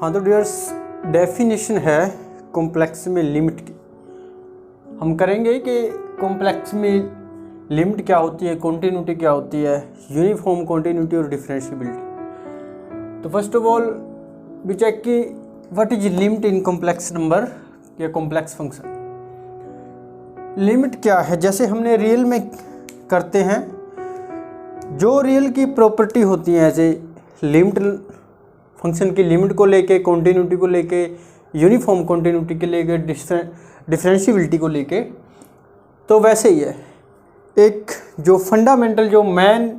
हाँ तो dears, definition है कॉम्प्लेक्स में लिमिट की। हम करेंगे कि कॉम्प्लेक्स में लिमिट क्या होती है, कॉन्टिन्यूटी क्या होती है, यूनिफॉर्म कॉन्टिन्यूटी और डिफरेंशिएबिलिटी। तो first of all we check कि what is limit in complex number या कॉम्प्लेक्स फंक्शन। लिमिट क्या है? जैसे हमने रियल में करते हैं, जो रियल की प्रॉपर्टी होती है ऐसे लिमिट, फंक्शन की लिमिट को लेके, कॉन्टिन्यूटी को लेके, यूनिफॉर्म कॉन्टिन्यूटी के लेके, डिफरेंशिएबिलिटी को लेके, तो वैसे ही है। एक जो फंडामेंटल जो मेन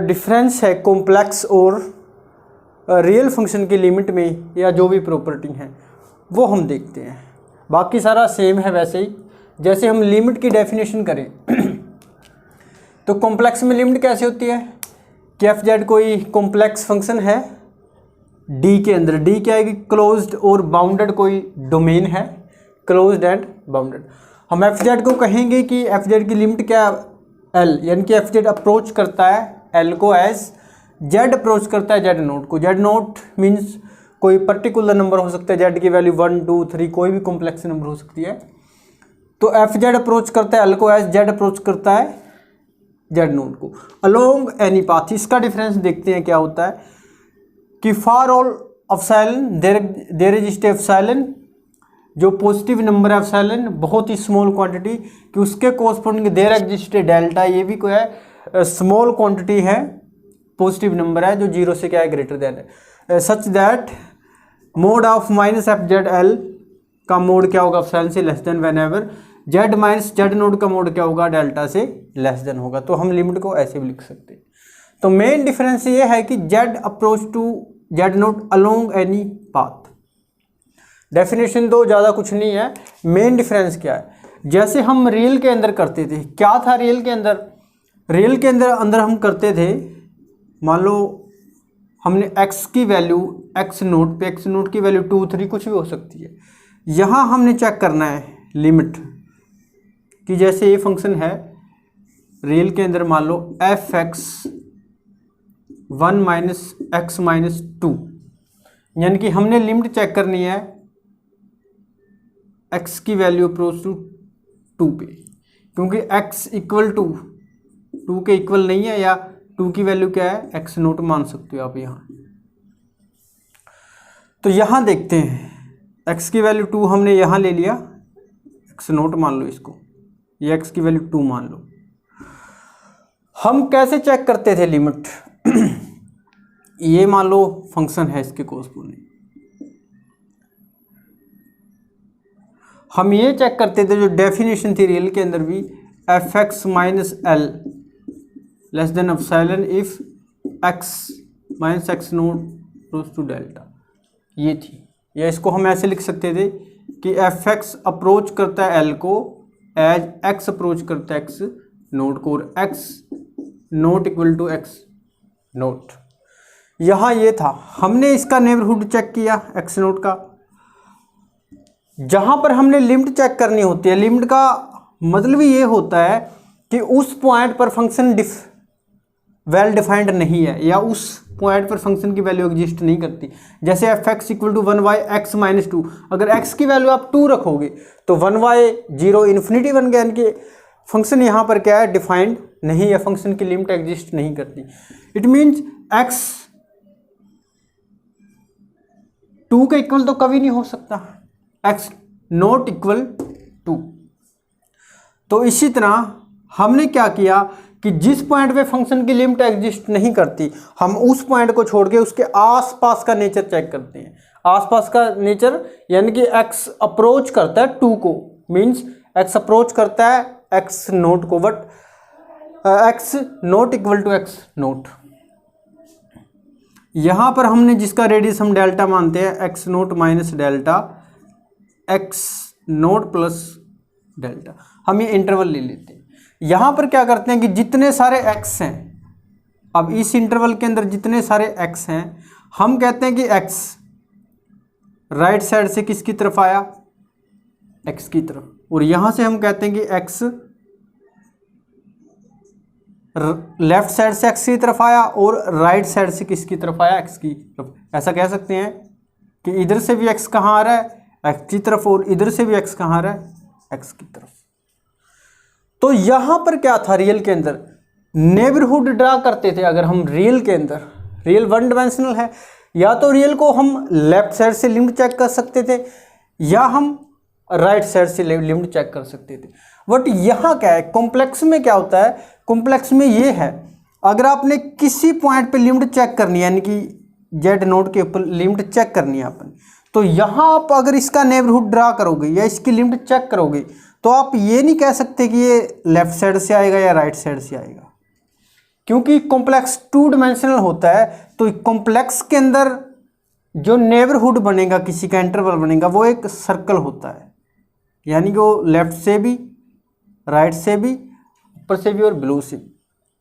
डिफरेंस है कॉम्प्लेक्स और रियल फंक्शन की लिमिट में या जो भी प्रॉपर्टी हैं वो हम देखते हैं। बाकी सारा सेम है वैसे ही। जैसे हम लिमिट की डेफिनेशन करें तो कॉम्प्लेक्स में लिमिट कैसे होती है कि एफ जेड कोई कॉम्प्लेक्स फंक्शन है डी के अंदर। डी क्या है कि क्लोज्ड और बाउंडेड कोई डोमेन है, क्लोज्ड एंड बाउंडेड। हम एफ जेड को कहेंगे कि एफ जेड की लिमिट क्या है एल, यानी कि एफ जेड अप्रोच करता है एल को एज जेड अप्रोच करता है जेड नोट को। जेड नोट मीन्स कोई पर्टिकुलर नंबर हो सकता है, जेड की वैल्यू 1 2 3 कोई भी कॉम्प्लेक्स नंबर हो सकती है। तो एफ जेड अप्रोच करता है एल को एज जेड अप्रोच करता है जेड नोट को अलोंग एनी पाथ। इसका डिफरेंस देखते हैं क्या होता है कि for all epsilon there is epsilon, जो पॉजिटिव नंबर है एप्सिलॉन बहुत ही स्मॉल क्वांटिटी कि उसके कोरस्पॉन्डिंग देयर एग्जिस्ट डेल्टा, ये भी कोई है स्मॉल क्वांटिटी है, पॉजिटिव नंबर है जो जीरो से क्या है ग्रेटर देन है। Such that mode of minus f Z L का मोड क्या होगा एप्सिलॉन से less than when ever Z minus Z node का मोड क्या होगा डेल्टा से लेस देन होगा। तो हम लिमिट को ऐसे भी लिख सकते हैं। तो मेन डिफरेंस ये है कि z approach to z naught along any path. Definition तो ज़्यादा कुछ नहीं है, मेन डिफरेंस क्या है। जैसे हम रियल के अंदर करते थे, क्या था रियल के अंदर? रियल के अंदर हम करते थे, मान लो हमने x की वैल्यू x नोट पे, x नोट की वैल्यू 2 3 कुछ भी हो सकती है। यहाँ हमने चेक करना है लिमिट कि जैसे ये फंक्शन है रियल के अंदर, मान लो F X 1 minus X minus 2, यानी कि हमने लिमिट चेक करनी है x की वैल्यू अप्रोच टू 2 पे, क्योंकि x इक्वल टू 2 के इक्वल नहीं है, या 2 की वैल्यू क्या है x नोट मान सकते हो आप यहाँ। तो यहाँ देखते हैं x की वैल्यू 2 हमने यहाँ ले लिया, x नोट मान लो इसको, ये x की वैल्यू 2 मान लो। हम कैसे चेक करते थे लिमिट ये मान लो फंक्शन है, इसके कोरस्पॉन्डिंग हम ये चेक करते थे, जो डेफिनेशन थी रियल के अंदर भी, f x minus l less than epsilon if x minus x naught goes to delta, ये थी। या इसको हम ऐसे लिख सकते थे कि एफ एक्स अप्रोच करता है एल को एज एक्स अप्रोच करता है एक्स नोट को, और x naught equal to x naught. यहाँ ये था, हमने इसका नेबरहुड चेक किया एक्स नोट का। जहाँ पर हमने लिमिट चेक करनी होती है, लिमिट का मतलब ही ये होता है कि उस पॉइंट पर फंक्शन वेल डिफाइंड नहीं है, या उस पॉइंट पर फंक्शन की वैल्यू एग्जिस्ट नहीं करती। जैसे f x equal to 1 y x minus 2, अगर एक्स की वैल्यू आप 2 रखोगे तो 1 वाई 0 इन्फिनिटी बन गया, यानी कि फंक्शन यहाँ पर क्या है डिफाइंड नहीं है, फंक्शन की लिमिट एग्जिस्ट नहीं करती। इट मीन्स एक्स 2 के इक्वल तो कभी नहीं हो सकता, एक्स नॉट इक्वल 2। तो इसी तरह हमने क्या किया कि जिस पॉइंट पे फंक्शन की लिमिट एग्जिस्ट नहीं करती, हम उस पॉइंट को छोड़ के उसके आसपास का नेचर चेक करते हैं। आसपास का नेचर यानी कि x अप्रोच करता है 2 को, मींस x अप्रोच करता है x नोट को, but x naught equal to x naught. यहाँ पर हमने जिसका रेडियस हम डेल्टा मानते हैं, x note minus delta x note plus delta, हम ये इंटरवल ले लेते हैं। यहाँ पर क्या करते हैं कि जितने सारे x हैं, अब इस इंटरवल के अंदर जितने सारे x हैं, हम कहते हैं कि x राइट साइड से किसकी तरफ आया, x की तरफ, और यहाँ से हम कहते हैं कि x लेफ्ट साइड से x की तरफ आया और राइट साइड से किसकी तरफ आया, x की तरफ। ऐसा कह सकते हैं कि इधर से भी x कहाँ आ रहा है, x की तरफ, और इधर से भी x कहाँ आ रहा है, x की तरफ। तो यहां पर क्या था, रियल के अंदर नेबरहुड ड्रा करते थे। अगर हम रियल के अंदर, रियल वन डायमेंशनल है, या तो रियल को हम लेफ्ट साइड से लिमिट चेक कर सकते थे या हम राइट साइड से लिमिट चेक कर सकते थे। बट यहाँ क्या है, कॉम्प्लेक्स में क्या होता है, कॉम्प्लेक्स में ये है, अगर आपने किसी पॉइंट पे लिमिट चेक करनी है, यानी कि जेड नोड के ऊपर लिमिट चेक करनी है अपन, तो यहाँ आप अगर इसका नेबरहुड ड्रा करोगे या इसकी लिमिट चेक करोगे तो आप ये नहीं कह सकते कि ये लेफ्ट साइड से आएगा या राइट साइड से आएगा, क्योंकि कॉम्प्लेक्स 2 डायमेंशनल होता है। तो कॉम्प्लेक्स के अंदर जो नेबरहुड बनेगा, किसी का इंटरवल बनेगा, वो एक सर्कल होता है, यानी कि वो लेफ्ट से भी, राइट से भी, ऊपर से भी और बिलो से भी,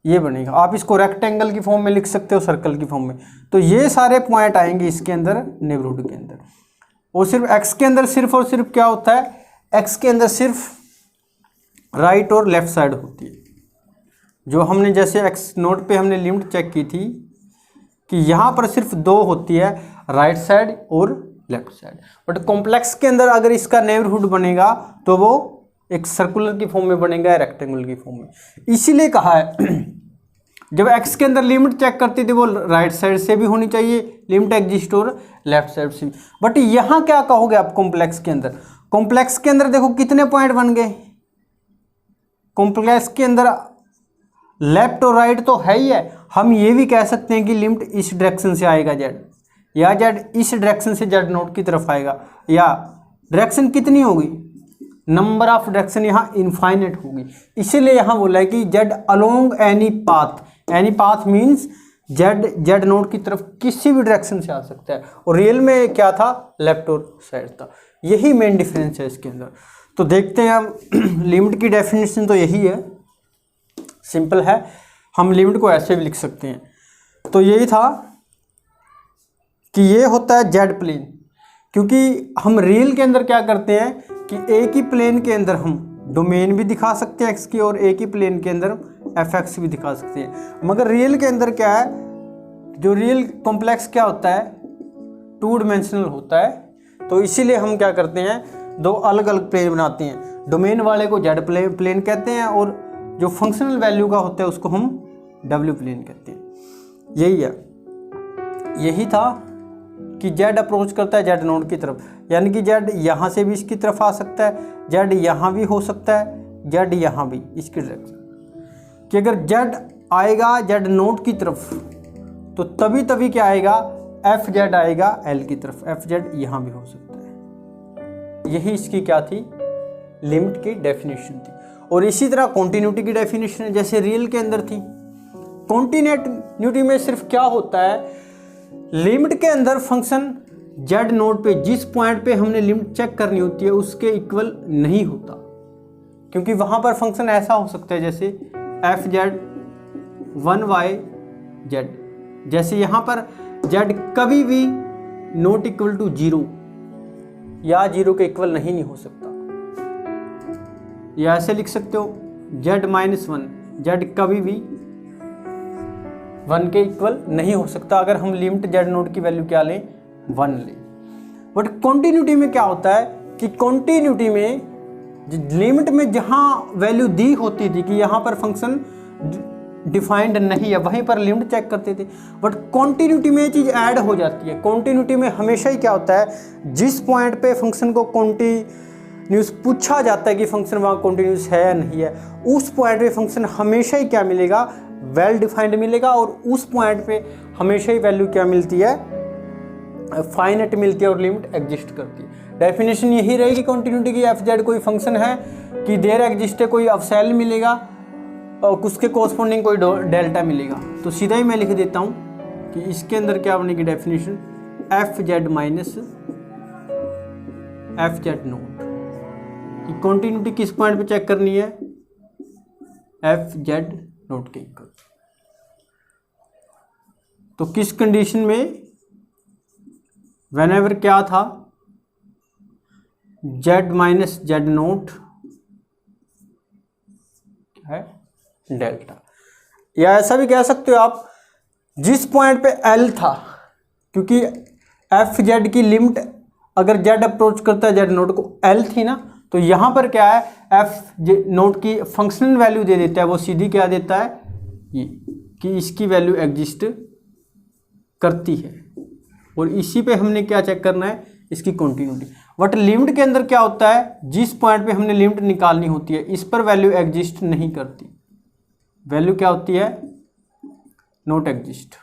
ये बनेगा। आप इसको रेक्टेंगल की फॉर्म में लिख सकते हो, सर्कल की फॉर्म में। तो ये सारे पॉइंट आएंगे इसके अंदर, नेबरहुड के अंदर। और सिर्फ एक्स के अंदर सिर्फ और सिर्फ क्या होता है, एक्स के अंदर सिर्फ राइट और लेफ्ट साइड होती है। जो हमने जैसे एक्स नोट पे हमने लिमिट चेक की थी कि यहाँ पर सिर्फ 2 होती है, राइट साइड और लेफ्ट साइड। बट कॉम्प्लेक्स के अंदर अगर इसका नेबरहुड बनेगा तो वो एक सर्कुलर की फॉर्म में बनेगा या रेक्टेंगल की फॉर्म में। इसीलिए कहा है जब एक्स के अंदर लिमिट चेक करते थे वो राइट साइड से भी होनी चाहिए लिमिट एग्जिस्ट और लेफ्ट साइड से भी। बट यहाँ क्या कहोगे आप कॉम्प्लेक्स के अंदर, कॉम्प्लेक्स के अंदर देखो कितने पॉइंट बन गए, कॉम्प्लेक्स के अंदर लेफ्ट और राइट तो है ही है। हम ये भी कह सकते हैं कि लिमिट इस डायरेक्शन से आएगा जेड, या जेड इस डायरेक्शन से जेड नोट की तरफ आएगा, या डायरेक्शन कितनी होगी, नंबर ऑफ डायरेक्शन यहाँ इनफाइनेट होगी। इसीलिए यहाँ बोला है कि Z along any path, any path means Z note की तरफ किसी भी डायरेक्शन से आ सकता है। और रियल में क्या था, लेफ्ट और साइड था। यही मेन डिफरेंस है इसके अंदर। तो देखते हैं हम लिमिट की डेफिनेशन तो यही है, सिंपल है, हम लिमिट को ऐसे भी लिख सकते हैं। तो यही था कि ये होता है जेड प्लेन, क्योंकि हम रियल के अंदर क्या करते हैं कि एक ही प्लेन के अंदर हम डोमेन भी दिखा सकते हैं एक्स की, और एक ही प्लेन के अंदर एफ एक्स भी दिखा सकते हैं। मगर रियल के अंदर क्या है, जो रियल कॉम्प्लेक्स क्या होता है, 2 डायमेंशनल होता है। तो इसीलिए हम क्या करते हैं, 2 अलग अलग प्लेन बनाते हैं। डोमेन वाले को जेड प्लेन कहते हैं, और जो फंक्शनल वैल्यू का होता है उसको हम डब्ल्यू प्लेन कहते हैं। यही है, यही था कि जेड अप्रोच करता है जेड नोड की तरफ, यानी कि जेड यहाँ से भी इसकी तरफ आ सकता है, जेड यहाँ भी हो सकता है, जेड यहाँ भी इसकी डायरेक्शन, कि अगर जेड आएगा जेड नोड की तरफ तो तभी क्या आएगा, एफ जेड आएगा एल की तरफ, एफ जेड यहाँ भी हो सकता है। यही इसकी क्या थी, लिमिट की डेफिनेशन थी। और इसी तरह कॉन्टिन्यूटी की डेफिनेशन जैसे रियल के अंदर थी। कॉन्टिन्यूटी में सिर्फ क्या होता है, लिमिट के अंदर फंक्शन जेड नोड पे जिस पॉइंट पे हमने लिमिट चेक करनी होती है उसके इक्वल नहीं होता, क्योंकि वहां पर फंक्शन ऐसा हो सकता है जैसे एफ जेड 1y जेड, जैसे यहां पर जेड कभी भी नॉट इक्वल टू 0 या 0 के इक्वल नहीं हो सकता। या ऐसे लिख सकते हो z-1, जेड कभी भी 1 के इक्वल नहीं हो सकता अगर हम लिमिट जेड नोड की वैल्यू क्या लें, 1 लें। बट कॉन्टिन्यूटी में क्या होता है कि कॉन्टिन्यूटी में लिमिट में जहां वैल्यू दी होती थी कि यहाँ पर फंक्शन डिफाइंड नहीं है, वहीं पर लिमिट चेक करते थे। बट कॉन्टिन्यूटी में ये चीज़ ऐड हो जाती है। कॉन्टिन्यूटी में हमेशा ही क्या होता है, जिस पॉइंट पे फंक्शन को कॉन्टिन्यूस पूछा जाता है कि फंक्शन वहाँ कॉन्टिन्यूस है या नहीं है, उस पॉइंट पे फंक्शन हमेशा ही क्या मिलेगा, वेल डिफाइंड मिलेगा। और उस पॉइंट पे हमेशा ही वैल्यू क्या मिलती है, फाइनाइट मिलती है और लिमिट एग्जिस्ट करती है। डेफिनेशन यही रहेगी कॉन्टिन्यूटी की, एफ जेड कोई फंक्शन है कि देर एग्जिस्ट है, कोई अपसेल मिलेगा और उसके कोरस्पॉन्डिंग कोई डेल्टा मिलेगा। तो सीधा ही मैं लिख देता हूँ कि इसके अंदर क्या बनेगी definition, F z minus f z note की कॉन्टिन्यूटी किस पॉइंट पे चेक करनी है, एफ जेड नोट के इक्वल। तो किस कंडीशन में, व्हेनेवर क्या था, जेड माइनस जेड नोट है डेल्टा। या ऐसा भी कह सकते हो आप, जिस पॉइंट पे एल था, क्योंकि एफ जेड की लिमिट अगर जेड अप्रोच करता है जेड नोट को, एल थी ना, तो यहाँ पर क्या है, एफ नोट की फंक्शनल वैल्यू दे देता है, वो सीधी क्या देता है, ये कि इसकी वैल्यू एग्जिस्ट करती है। और इसी पे हमने क्या चेक करना है, इसकी कॉन्टिन्यूटी। बट लिमिट के अंदर क्या होता है, जिस पॉइंट पे हमने लिमिट निकालनी होती है इस पर वैल्यू एग्जिस्ट नहीं करती, वैल्यू क्या होती है, नॉट एग्जिस्ट।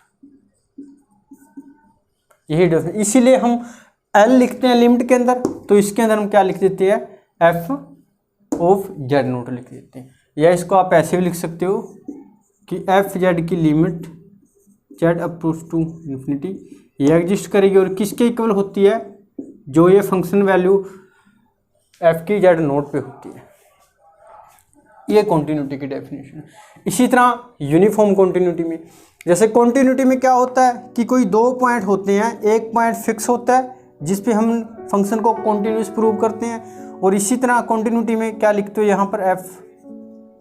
यही डिफरेंस, इसीलिए हम एल लिखते हैं लिमिट के अंदर, तो इसके अंदर हम क्या लिख देते हैं, एफ ऑफ जेड नोट लिख देते हैं। या इसको आप ऐसे भी लिख सकते हो कि एफ जेड की limit z approach to infinity ये एग्जिस्ट करेगी, और किसके इक्वल होती है, जो ये फंक्शन वैल्यू एफ की जेड नोट पे होती है। ये कॉन्टिन्यूटी की डेफिनेशन। इसी तरह यूनिफॉर्म कॉन्टिन्यूटी में, जैसे कॉन्टिन्यूटी में क्या होता है कि कोई दो पॉइंट होते हैं, एक पॉइंट फिक्स होता है जिस पे हम फंक्शन को कॉन्टिन्यूस प्रूव करते हैं, और इसी तरह कॉन्टिन्यूटी में क्या लिखते हो, यहाँ पर एफ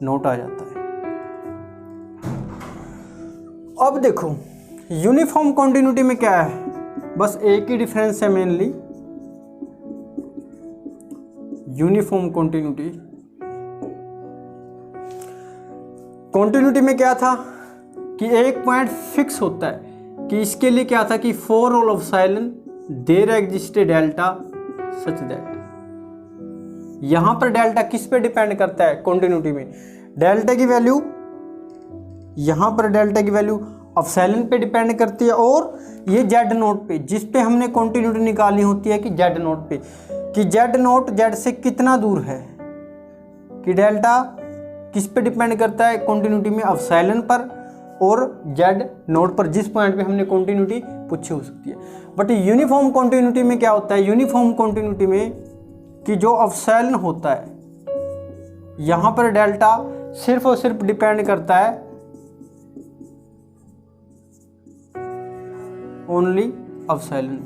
नोट आ जाता है। अब देखो यूनिफॉर्म कॉन्टिन्यूटी में क्या है, बस एक ही डिफरेंस है मेनली, यूनिफॉर्म कॉन्टिन्यूटी। कॉन्टिन्यूटी में क्या था कि एक पॉइंट फिक्स होता है, कि इसके लिए क्या था कि for all epsilon there exist delta such that. यहां पर डेल्टा किस पे डिपेंड करता है, कॉन्टिन्यूटी में डेल्टा की वैल्यू, यहां पर डेल्टा की वैल्यू एप्सिलॉन पे डिपेंड करती है, और ये जेड नोट पे, जिस पे हमने कॉन्टिन्यूटी निकालनी होती है कि जेड नोट पे, कि जेड नोट जेड से कितना दूर है, कि डेल्टा किस पे डिपेंड करता है कॉन्टिन्यूटी में, एप्सिलॉन पर और जेड नोट पर, जिस पॉइंट पे हमने कॉन्टिन्यूटी पूछी हो सकती है। बट यूनिफॉर्म कॉन्टिन्यूटी में क्या होता है, यूनिफॉर्म कॉन्टिन्यूटी में कि जो एप्सिलॉन होता है, यहां पर डेल्टा सिर्फ और सिर्फ डिपेंड करता है ओनली एप्सिलॉन।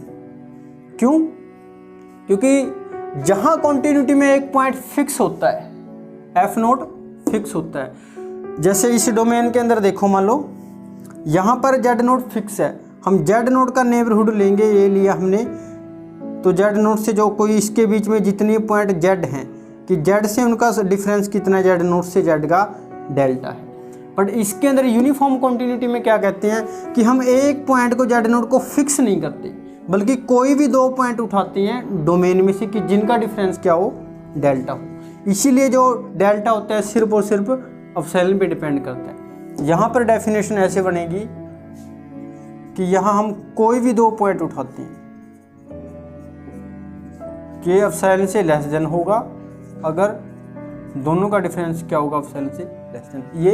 क्यों, क्योंकि जहां कॉन्टिन्यूटी में एक पॉइंट फिक्स होता है, एफ नोट फिक्स होता है, जैसे इस डोमेन के अंदर देखो, मान लो यहां पर जेड नोट फिक्स है, हम जेड नोट का नेबरहुड लेंगे, ये लिया हमने, तो जेड नोट से जो कोई इसके बीच में जितने पॉइंट जेड हैं, कि जेड से उनका डिफरेंस कितना है, जेड नोट से जेड का डेल्टा है। बट इसके अंदर यूनिफॉर्म कॉन्टिन्यूटी में क्या कहते हैं कि हम एक पॉइंट को जेड नोट को फिक्स नहीं करते, बल्कि कोई भी दो पॉइंट उठाते हैं डोमेन में से कि जिनका डिफरेंस क्या हो, डेल्टा हो। इसीलिए जो डेल्टा होता है सिर्फ और सिर्फ एप्सिलॉन पे डिपेंड करता है। यहाँ पर डेफिनेशन ऐसे बनेगी कि यहाँ हम कोई भी दो पॉइंट उठाते हैं कि एप्सिलॉन से लेस देन होगा, अगर दोनों का डिफरेंस क्या होगा, एप्सिलॉन से लेस देन। ये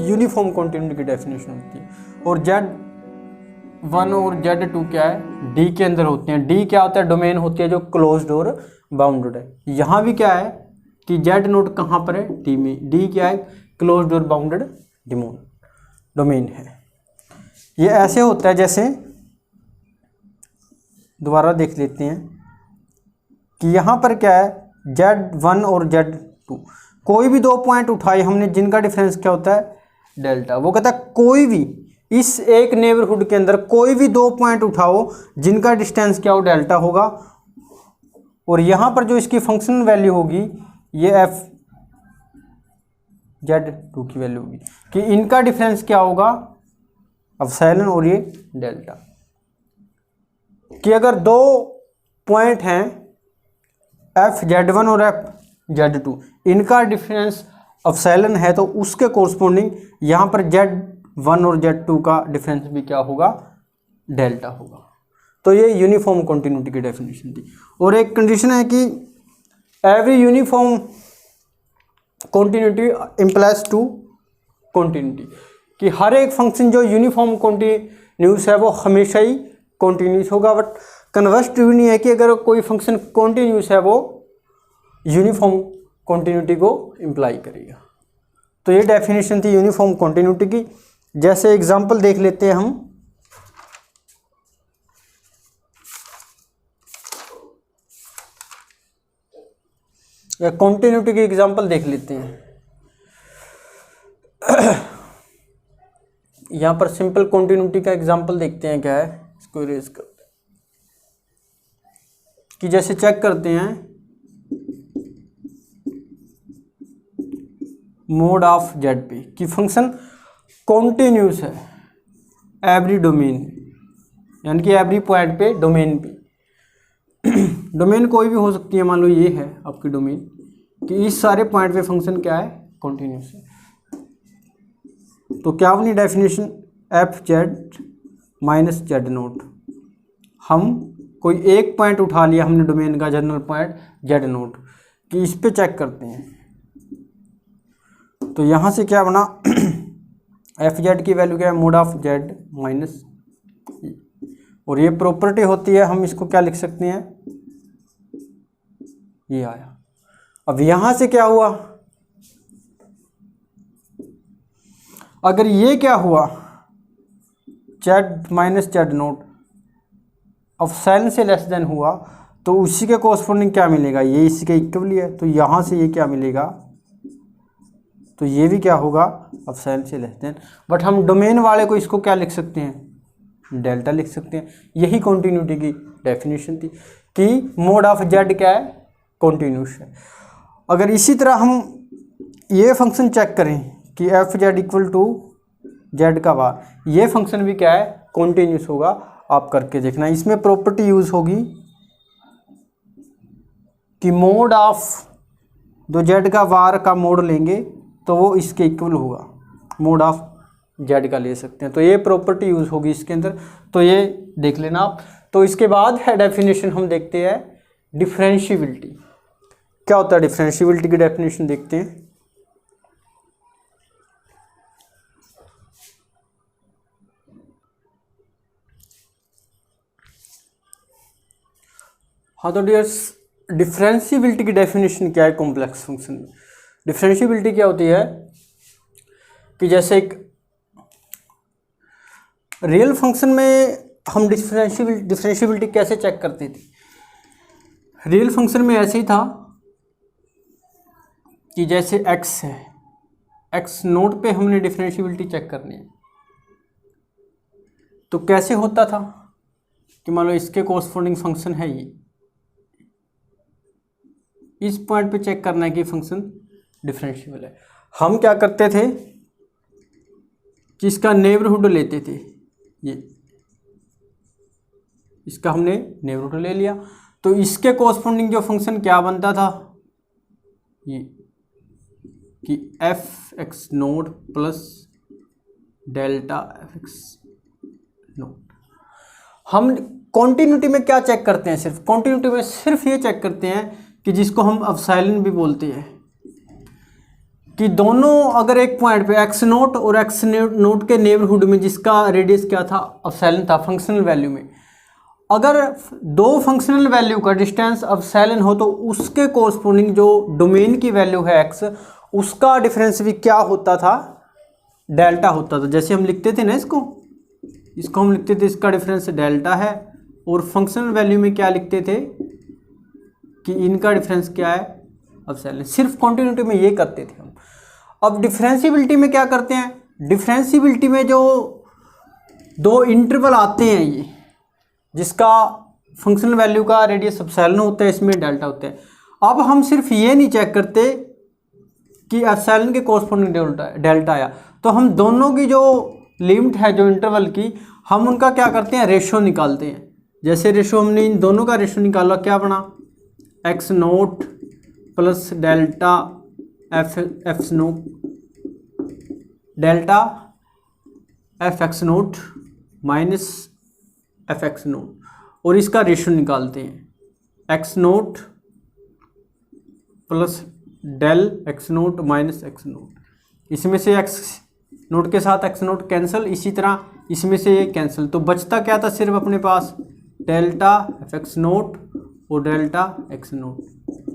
यूनिफॉर्म कॉन्टिन्यूटी की डेफिनेशन होती है। और Z1 और Z2 क्या है, D के अंदर होते हैं। D क्या होता है, डोमेन होती है जो क्लोज्ड और बाउंडेड है। यहाँ भी क्या है कि Z नोट कहाँ पर है, D में। D क्या है, क्लोज्ड और बाउंडेड डोमेन है। ये ऐसे होता है, जैसे दोबारा देख लेते हैं कि यहाँ पर क्या है, Z1 और Z2 कोई भी दो पॉइंट उठाए हमने जिनका डिफरेंस क्या होता है, डेल्टा। वो कहता है कोई भी इस एक नेबरहुड के अंदर कोई भी दो पॉइंट उठाओ जिनका डिस्टेंस क्या हो, डेल्टा होगा। और यहाँ पर जो इसकी फंक्शनल वैल्यू होगी, ये एफ Z2 की वैल्यू होगी, कि इनका डिफरेंस क्या होगा, एप्सिलॉन और ये डेल्टा। कि अगर दो पॉइंट हैं एफ Z1 और एफ Z2, इनका डिफरेंस एप्सिलॉन है, तो उसके कोरस्पोंडिंग यहाँ पर Z1 और Z2 का डिफरेंस भी क्या होगा, डेल्टा होगा। तो ये यूनिफॉर्म कॉन्टिन्यूटी की डेफिनेशन थी। और एक कंडीशन है कि every uniform continuity implies to continuity, कि हर एक फंक्शन जो यूनिफॉर्म कॉन्टिन्यूस है वो हमेशा ही कॉन्टिन्यूस होगा। बट कन्वर्स भी नहीं है कि अगर कोई फंक्शन कॉन्टिन्यूस है वो यूनिफॉर्म कॉन्टिन्यूटी को इम्प्लाई करेगा। तो ये डेफिनेशन थी यूनिफॉर्म कॉन्टिन्यूटी की। जैसे एग्जांपल देख लेते हैं हम, या कॉन्टिन्यूटी की एग्जांपल देख लेते हैं। यहाँ पर सिंपल कॉन्टिन्यूटी का एग्जांपल देखते हैं क्या है, इसको इरेज करते हैं। कि जैसे चेक करते हैं मोड ऑफ जेड पे कि फंक्शन कॉन्टिन्यूस है एवरी डोमेन, यानी कि एवरी पॉइंट पे डोमेन पे डोमेन कोई भी हो सकती है, मान लो ये है आपकी डोमेन, कि इस सारे पॉइंट पे फंक्शन क्या है, कॉन्टिन्यूस है। तो क्या अपनी definition F z minus z note, हम कोई एक पॉइंट उठा लिया हमने डोमेन का, जनरल पॉइंट जेड नोट, कि इस पे चेक करते हैं। तो यहाँ से क्या बना एफ जेड की वैल्यू क्या है, मोड ऑफ जेड माइनस, और ये प्रॉपर्टी होती है, हम इसको क्या लिख सकते हैं, ये आया। अब यहाँ से क्या हुआ, अगर ये क्या हुआ Z minus z note epsilon से लेस देन हुआ, तो उसी के कोरस्पॉन्डिंग क्या मिलेगा, ये इसी के इक्वल है। तो यहाँ से ये क्या मिलेगा, तो ये भी क्या होगा एप्सिलॉन से लेस देन, बट हम डोमेन वाले को इसको क्या लिख सकते हैं, डेल्टा लिख सकते हैं। यही कॉन्टिन्यूटी की डेफिनेशन थी कि मोड ऑफ जेड क्या है, कॉन्टिन्यूस है। अगर इसी तरह हम ये फंक्शन चेक करें कि f z equal to z का बार, ये फंक्शन भी क्या है, कॉन्टिन्यूस होगा। आप करके देखना, इसमें प्रॉपर्टी यूज होगी कि मोड ऑफ दो जेड का वार का मोड लेंगे तो वो इसके इक्वल होगा, मोड ऑफ जेड का ले सकते हैं, तो ये प्रॉपर्टी यूज होगी इसके अंदर। तो ये देख लेना आप। तो इसके बाद है डेफिनेशन, हम देखते हैं डिफरेंशिएबिलिटी। क्या होता है डिफरेंशिएबिलिटी की डेफिनेशन देखते हैं। हाँ तो डियर्स, डिफरेंशिएबिलिटी की डेफिनेशन क्या है कॉम्प्लेक्स फंक्शन में। डिफरेंशिएबिलिटी क्या होती है कि जैसे एक रियल फंक्शन में हम डिफरेंशिएबिलिटी कैसे चेक करते थे, रियल फंक्शन में ऐसे ही था कि जैसे x है, x नोट पे हमने डिफरेंशिएबिलिटी चेक करनी है, तो कैसे होता था कि मान लो इसके कोरस्पॉन्डिंग फंक्शन है ये, इस पॉइंट पे चेक करना है कि फंक्शन डिफरेंशिएबल है। हम क्या करते थे कि इसका नेबरहुड लेते थे, ये इसका हमने नेबरहुड ले लिया, तो इसके कोरस्पॉन्डिंग जो फंक्शन क्या बनता था, ये कि f x naught plus delta f x note. हम कॉन्टिन्यूटी में क्या चेक करते हैं, सिर्फ कॉन्टिन्यूटी में सिर्फ ये चेक करते हैं कि जिसको हम एप्सिलॉन भी बोलते हैं, कि दोनों अगर एक पॉइंट पे एक्स नोट और एक्स नोट के नेबरहुड में जिसका रेडियस क्या था, एप्सिलॉन था फंक्शनल वैल्यू में, अगर दो फंक्शनल वैल्यू का डिस्टेंस एप्सिलॉन हो तो उसके कोरस्पॉन्डिंग जो डोमेन की वैल्यू है एक्स, उसका डिफरेंस भी क्या होता था, डेल्टा होता था। जैसे हम लिखते थे ना इसको हम लिखते थे इसका डिफरेंस डेल्टा है, और फंक्शनल वैल्यू में क्या लिखते थे कि इनका डिफरेंस क्या है, एप्सिलॉन। सिर्फ कॉन्टिन्यूटी में ये करते थे हम। अब डिफरेंशिएबिलिटी में क्या करते हैं, डिफरेंशिएबिलिटी में जो दो इंटरवल आते हैं, ये जिसका फंक्शनल वैल्यू का रेडियस एप्सिलॉन होता है, इसमें डेल्टा होता है। अब हम सिर्फ ये नहीं चेक करते कि एप्सिलॉन के कोरस्पॉन्डिंग डेल्टा आया, तो हम दोनों की जो लिमिट है जो इंटरवल की, हम उनका क्या करते हैं, रेशो निकालते हैं। जैसे रेशो हमने इन दोनों का रेशो निकाला, क्या बना, x naught plus delta f naught delta f x naught minus f x naught, और इसका रेशो निकालते हैं x naught plus del x naught minus x naught. इसमें से एक्स नोट के साथ एक्स नोट कैंसिल, इसी तरह इसमें से ये कैंसिल, तो बचता क्या था, सिर्फ अपने पास डेल्टा एफ एक्स नोट और डेल्टा एक्स नोट।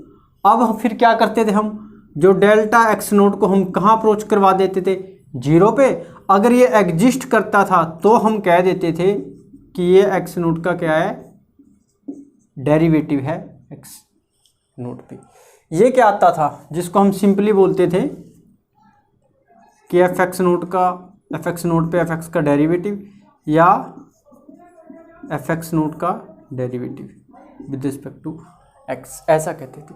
अब हम फिर क्या करते थे, हम जो डेल्टा एक्स नोट को हम कहाँ अप्रोच करवा देते थे, जीरो पे। अगर ये एग्जिस्ट करता था तो हम कह देते थे कि ये एक्स नोट का क्या है, डेरिवेटिव है एक्स नोट पे। ये क्या आता था, जिसको हम सिंपली बोलते थे कि एफ एक्स नोट पे एफ एक्स का डेरिवेटिव या एफ एक्स नोट का derivative. With respect to x, ऐसा कहते थे।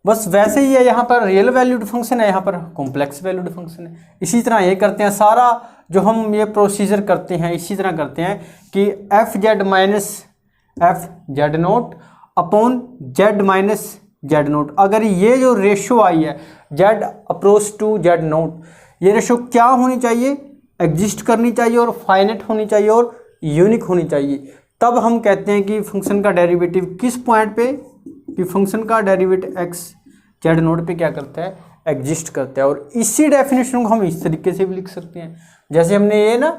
बस वैसे ही है, यहाँ पर रियल वैल्यूड फंक्शन है, यहाँ पर कॉम्प्लेक्स वैल्यूड फंक्शन है। इसी तरह ये करते हैं, सारा जो हम ये प्रोसीजर करते हैं इसी तरह करते हैं कि f z minus f z naught upon z minus z naught, अगर ये जो रेशो आई है z approach to z naught, ये रेशो क्या होनी चाहिए, एग्जिस्ट करनी चाहिए और फाइनाइट होनी चाहिए और यूनिक होनी चाहिए। तब हम कहते हैं कि फंक्शन का डेरिवेटिव किस पॉइंट पे, कि फंक्शन का डेरिवेटिव एक्स जेड नोट पे क्या करता है, एग्जिस्ट करता है। और इसी डेफिनेशन को हम इस तरीके से भी लिख सकते हैं, जैसे हमने ये ना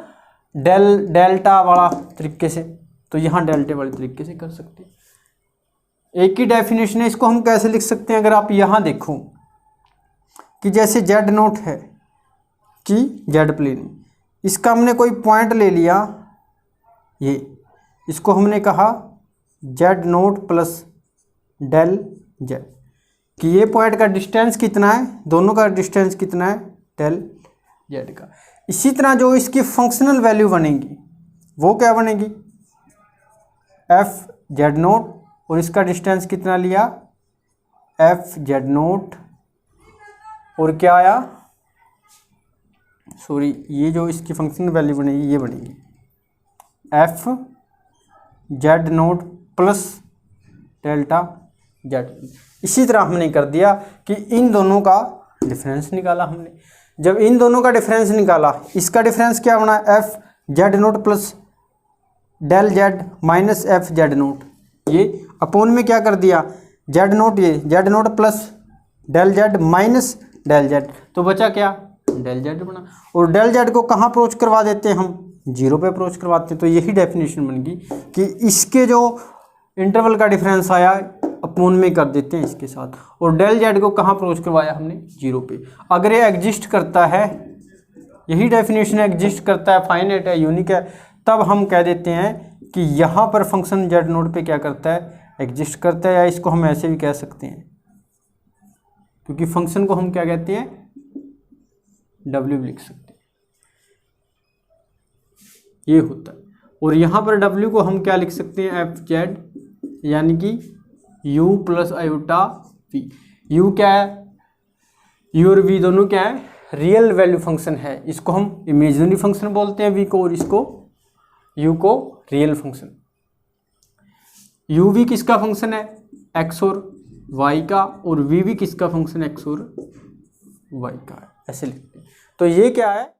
डेल्टा वाला तरीके से, तो यहाँ डेल्टा वाले तरीके से कर सकते हैं। एक ही डेफिनेशन है, इसको हम कैसे लिख सकते हैं, अगर आप यहाँ देखो कि जैसे जेड नोट है कि जेड प्लेन में, इसका हमने कोई पॉइंट ले लिया, ये इसको हमने कहा z naught plus del z, कि ये पॉइंट का डिस्टेंस कितना है, दोनों का डिस्टेंस कितना है, डेल जेड का। इसी तरह जो इसकी फंक्शनल वैल्यू बनेगी वो क्या बनेगी, एफ जेड नोट, और इसका डिस्टेंस कितना लिया, एफ जेड नोट, और क्या आया, सॉरी, ये जो इसकी फंक्शनल वैल्यू बनेगी ये बनेगी F z naught plus delta Z. इसी तरह हमने कर दिया कि इन दोनों का डिफरेंस निकाला हमने। जब इन दोनों का डिफरेंस निकाला, इसका डिफरेंस क्या बना, f z naught plus del z minus f z naught, ये अपोन में क्या कर दिया, जेड नोट, ये z naught plus del z minus del z, तो बचा क्या, डेल जेड बना। और डेल जेड को कहाँ अप्रोच करवा देते हैं हम, जीरो पे अप्रोच करवाते हैं। तो यही डेफिनेशन बन गई कि इसके जो इंटरवल का डिफरेंस आया अपोन में कर देते हैं इसके साथ, और डेल जेड को कहाँ अप्रोच करवाया हमने, जीरो पे। अगर ये एग्जिस्ट करता है, यही डेफिनेशन एग्जिस्ट करता है, फाइनाइट है, यूनिक है, तब हम कह देते हैं कि यहाँ पर फंक्शन जेड नोट पे क्या करता है, एग्जिस्ट करता है। या इसको हम ऐसे भी कह सकते हैं, क्योंकि फंक्शन को हम क्या कहते हैं, डब्ल्यू भी लिख सकते हैं, ये होता है। और यहाँ पर डब्ल्यू को हम क्या लिख सकते हैं, एफ जेड, यानी कि u plus iota v। u क्या है, u और v दोनों क्या है, रियल वैल्यू फंक्शन है। इसको हम इमेजिनरी फंक्शन बोलते हैं v को, और इसको u को रियल फंक्शन। u भी किसका फंक्शन है, x और y का, और v भी किसका फंक्शन है, x और y का है, ऐसे लिखते हैं। तो ये क्या है,